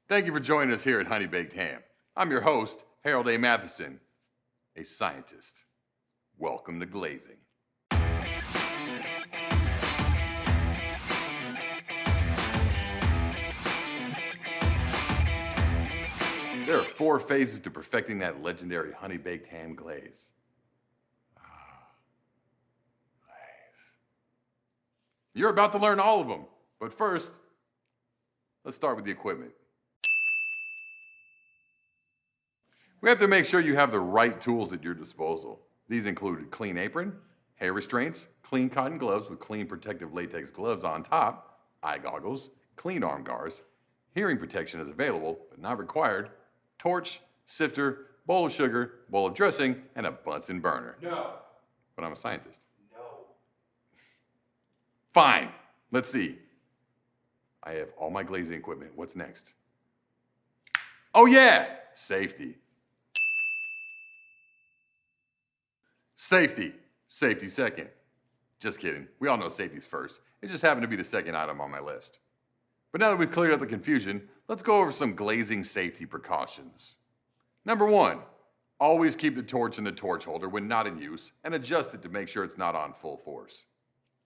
Thank you for joining us here at HoneyBaked Ham. I'm your host, Harold A. Matheson, a scientist. Welcome to Glazing. There are 4 phases to perfecting that legendary honey-baked ham glaze. You're about to learn all of them, but first, let's start with the equipment. We have to make sure you have the right tools at your disposal. These include a clean apron, hair restraints, clean cotton gloves with clean protective latex gloves on top, eye goggles, clean arm guards, hearing protection is available but not required, torch, sifter, bowl of sugar, bowl of dressing, and a Bunsen burner. No. But I'm a scientist. No. Fine. Let's see. I have all my glazing equipment. What's next? Oh yeah! Safety. Safety. Safety second. Just kidding. We all know safety's first. It just happened to be the second item on my list. But now that we've cleared up the confusion, let's go over some glazing safety precautions. Number 1, always keep the torch in the torch holder when not in use and adjust it to make sure it's not on full force.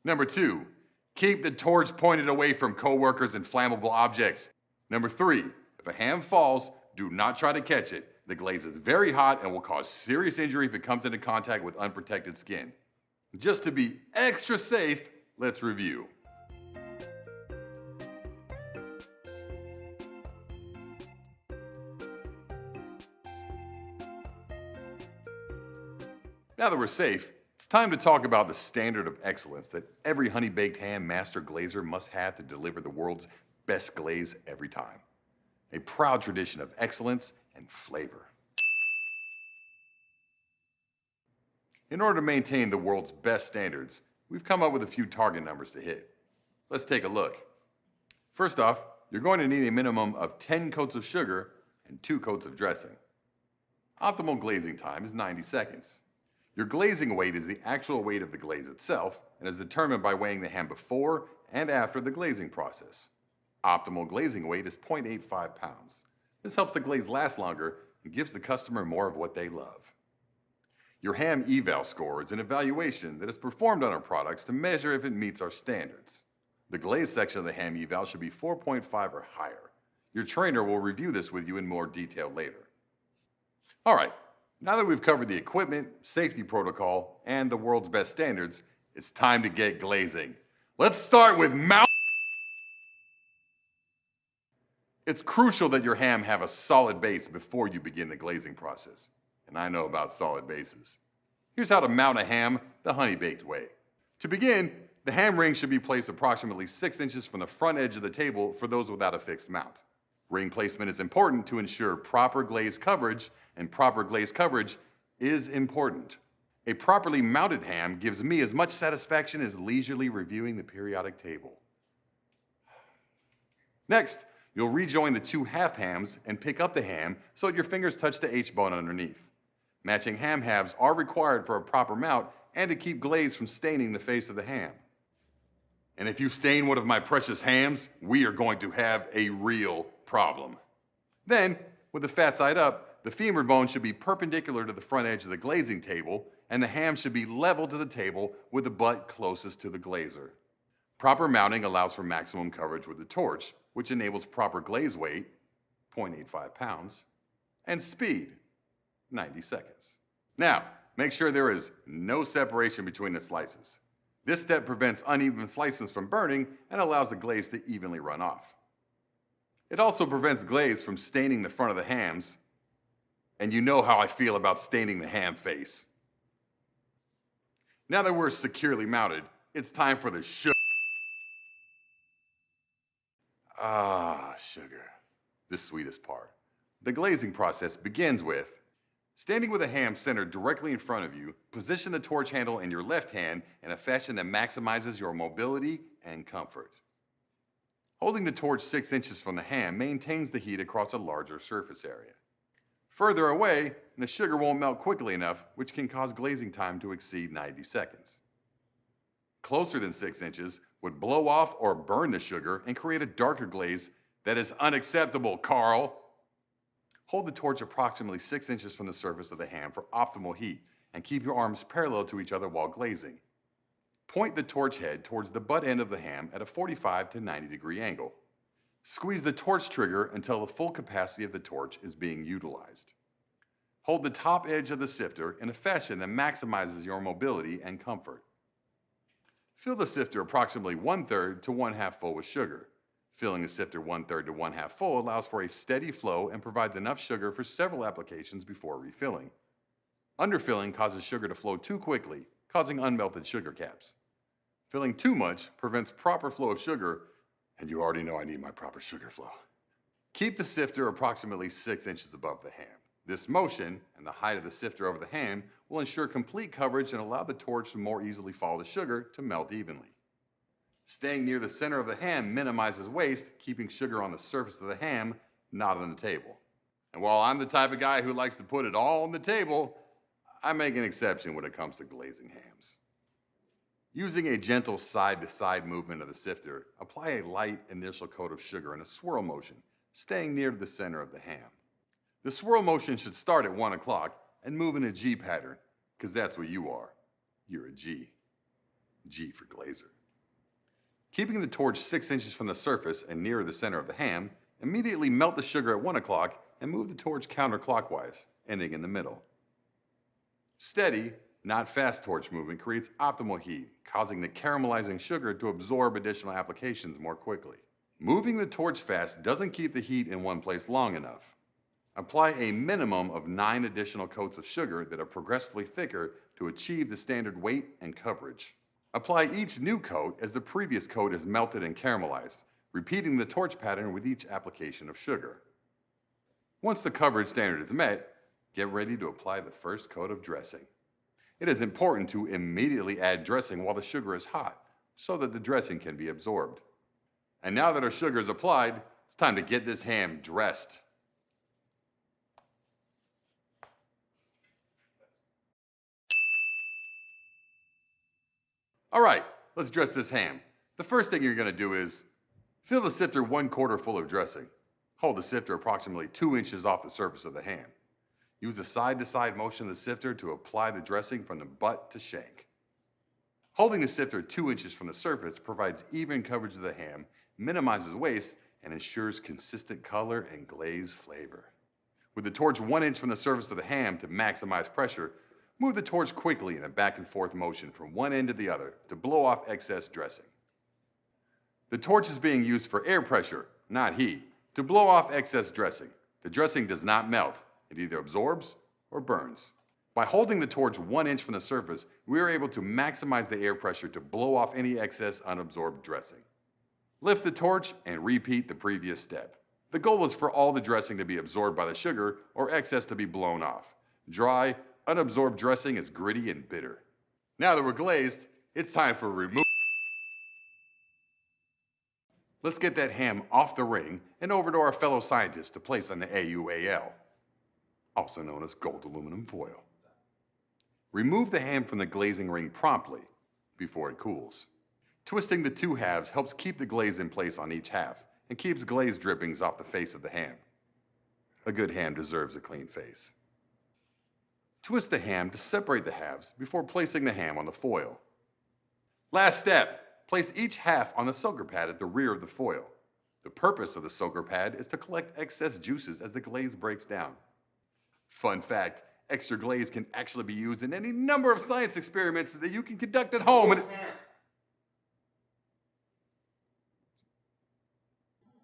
Number 2, keep the torch pointed away from coworkers and flammable objects. Number 3, if a ham falls, do not try to catch it. The glaze is very hot and will cause serious injury if it comes into contact with unprotected skin. Just to be extra safe, let's review. Now that we're safe, it's time to talk about the standard of excellence that every honey-baked ham master glazer must have to deliver the world's best glaze every time. A proud tradition of excellence and flavor. In order to maintain the world's best standards, we've come up with a few target numbers to hit. Let's take a look. First off, you're going to need a minimum of 10 coats of sugar and 2 coats of dressing. Optimal glazing time is 90 seconds. Your glazing weight is the actual weight of the glaze itself and is determined by weighing the ham before and after the glazing process. Optimal glazing weight is 0.85 pounds. This helps the glaze last longer and gives the customer more of what they love. Your ham eval score is an evaluation that is performed on our products to measure if it meets our standards. The glaze section of the ham eval should be 4.5 or higher. Your trainer will review this with you in more detail later. All right, now that we've covered the equipment, safety protocol, and the world's best standards, it's time to get glazing. Let's start with mouth. It's crucial that your ham have a solid base before you begin the glazing process. And I know about solid bases. Here's how to mount a ham the honey-baked way. To begin, the ham ring should be placed approximately 6 inches from the front edge of the table for those without a fixed mount. Ring placement is important to ensure proper glaze coverage, and proper glaze coverage is important. A properly mounted ham gives me as much satisfaction as leisurely reviewing the periodic table. Next, you'll rejoin the 2 half hams and pick up the ham so that your fingers touch the H-bone underneath. Matching ham halves are required for a proper mount and to keep glaze from staining the face of the ham. And if you stain one of my precious hams, we are going to have a real problem. Then, with the fat side up, the femur bone should be perpendicular to the front edge of the glazing table, and the ham should be level to the table with the butt closest to the glazer. Proper mounting allows for maximum coverage with the torch, which enables proper glaze weight, 0.85 pounds, and speed, 90 seconds. Now, make sure there is no separation between the slices. This step prevents uneven slices from burning and allows the glaze to evenly run off. It also prevents glaze from staining the front of the hams, and you know how I feel about staining the ham face. Now that we're securely mounted, it's time for the sugar. Sugar, the sweetest part. The glazing process begins with standing with a ham centered directly in front of you. Position the torch handle in your left hand in a fashion that maximizes your mobility and comfort. Holding the torch 6 inches from the ham maintains the heat across a larger surface area. Further away, the sugar won't melt quickly enough, which can cause glazing time to exceed 90 seconds. Closer than 6 inches would blow off or burn the sugar and create a darker glaze That is unacceptable, Carl. Hold the torch approximately 6 inches from the surface of the ham for optimal heat and keep your arms parallel to each other while glazing. Point the torch head towards the butt end of the ham at a 45 to 90 degree angle. Squeeze the torch trigger until the full capacity of the torch is being utilized. Hold the top edge of the sifter in a fashion that maximizes your mobility and comfort. Fill the sifter approximately 1/3 to 1/2 full with sugar. Filling the sifter 1/3 to 1/2 full allows for a steady flow and provides enough sugar for several applications before refilling. Underfilling causes sugar to flow too quickly, causing unmelted sugar caps. Filling too much prevents proper flow of sugar, and you already know I need my proper sugar flow. Keep the sifter approximately 6 inches above the ham. This motion and the height of the sifter over the ham will ensure complete coverage and allow the torch to more easily follow the sugar to melt evenly. Staying near the center of the ham minimizes waste, keeping sugar on the surface of the ham, not on the table. And while I'm the type of guy who likes to put it all on the table, I make an exception when it comes to glazing hams. Using a gentle side-to-side movement of the sifter, apply a light initial coat of sugar in a swirl motion, staying near to the center of the ham. The swirl motion should start at 1 o'clock and move in a G pattern, because that's what you are. You're a G. G for glazer. Keeping the torch 6 inches from the surface and nearer the center of the ham, immediately melt the sugar at 1 o'clock and move the torch counterclockwise, ending in the middle. Steady, not fast torch movement creates optimal heat, causing the caramelizing sugar to absorb additional applications more quickly. Moving the torch fast doesn't keep the heat in one place long enough. Apply a minimum of 9 additional coats of sugar that are progressively thicker to achieve the standard weight and coverage. Apply each new coat as the previous coat is melted and caramelized, repeating the torch pattern with each application of sugar. Once the coverage standard is met, get ready to apply the first coat of dressing. It is important to immediately add dressing while the sugar is hot, so that the dressing can be absorbed. And now that our sugar is applied, it's time to get this ham dressed. All right, let's dress this ham. The first thing you're going to do is fill the sifter 1/4 full of dressing. Hold the sifter approximately 2 inches off the surface of the ham. Use the side-to-side motion of the sifter to apply the dressing from the butt to shank. Holding the sifter 2 inches from the surface provides even coverage of the ham, minimizes waste, and ensures consistent color and glaze flavor. With the torch 1 inch from the surface of the ham to maximize pressure, move the torch quickly in a back and forth motion from one end to the other to blow off excess dressing. The torch is being used for air pressure, not heat, to blow off excess dressing. The dressing does not melt. It either absorbs or burns. By holding the torch 1 inch from the surface, we are able to maximize the air pressure to blow off any excess unabsorbed dressing. Lift the torch and repeat the previous step. The goal is for all the dressing to be absorbed by the sugar or excess to be blown off. Dry, unabsorbed dressing is gritty and bitter. Now that we're glazed, it's time for remove. Let's get that ham off the ring and over to our fellow scientists to place on the AUAL, also known as gold aluminum foil. Remove the ham from the glazing ring promptly before it cools. Twisting the two halves helps keep the glaze in place on each half and keeps glaze drippings off the face of the ham. A good ham deserves a clean face. Twist the ham to separate the halves before placing the ham on the foil. Last step, place each half on the soaker pad at the rear of the foil. The purpose of the soaker pad is to collect excess juices as the glaze breaks down. Fun fact, extra glaze can actually be used in any number of science experiments that you can conduct at home.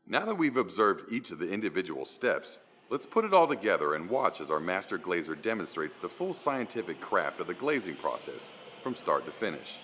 Now that we've observed each of the individual steps, let's put it all together and watch as our master glazer demonstrates the full scientific craft of the glazing process from start to finish.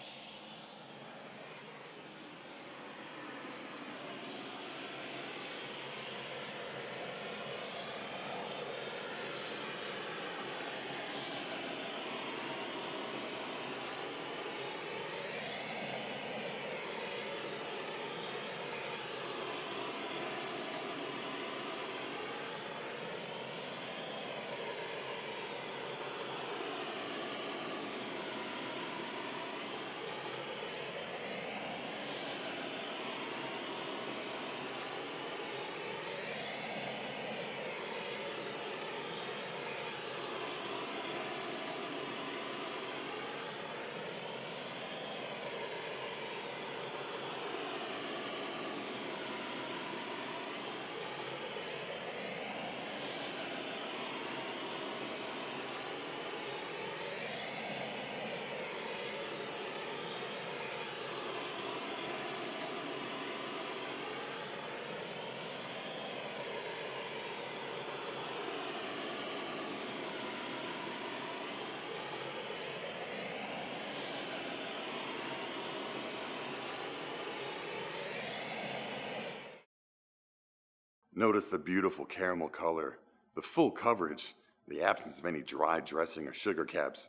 Notice the beautiful caramel color, the full coverage, the absence of any dry dressing or sugar caps,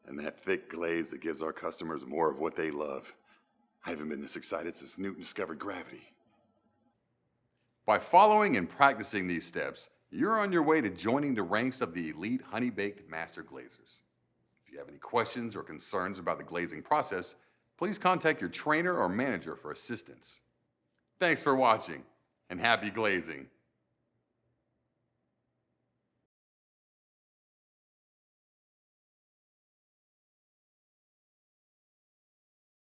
and that thick glaze that gives our customers more of what they love. I haven't been this excited since Newton discovered gravity. By following and practicing these steps, you're on your way to joining the ranks of the elite HoneyBaked master glazers. If you have any questions or concerns about the glazing process, please contact your trainer or manager for assistance. Thanks for watching, and happy glazing!